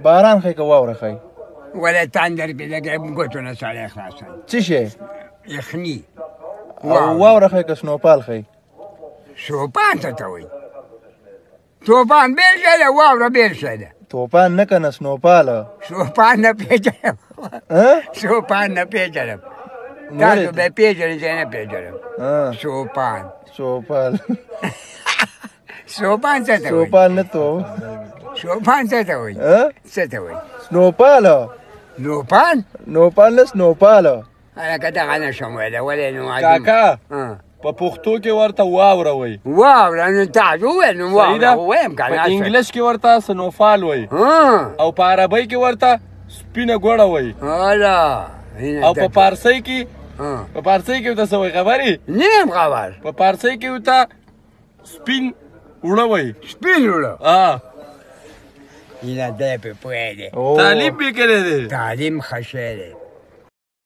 باران ښه که واوره ښه؟ ولا تندر کې لګې ګوتونه سړی خلاصوي. څه شی؟ یخني. واوره ښه که سنوپال ښه؟ سوپان څه ته وایي؟ توپان بېل شی ده، واوره بېل شی ده. توپان نه که نه سنوپاله. سوپان نه پېژنم. سوپان نه پېژنم. تاسو به پېژنئ، زه نه پېژنم. سوپان. سوپال. سوپان څه ته وایي؟ سوپال نه تو. سوپان څه ته وایي؟ څه ته وایي؟ سنوپاله. نوپان؟ نوپال نه سنوپاله. هلکه دغه نه شم ویلی، ولې نو کاکا په پښتو کې ورته واوره وایي. واوره نو تاسو وویل نو واوره ووایم که نه. په انګلیش کې ورته سنوفال وایي او په عربۍ کې ورته سپینه ګوړه وایي. او په پارسۍ کې ورته څه وایي خبرې؟ نه یم خبر. په پارسۍ کې ورته سپین اوړه وایي. سپین اوړه؟ ها. هیله دی پې پوهېږې. تعلیم بې کړی دی. تعلیم ښه شی دی.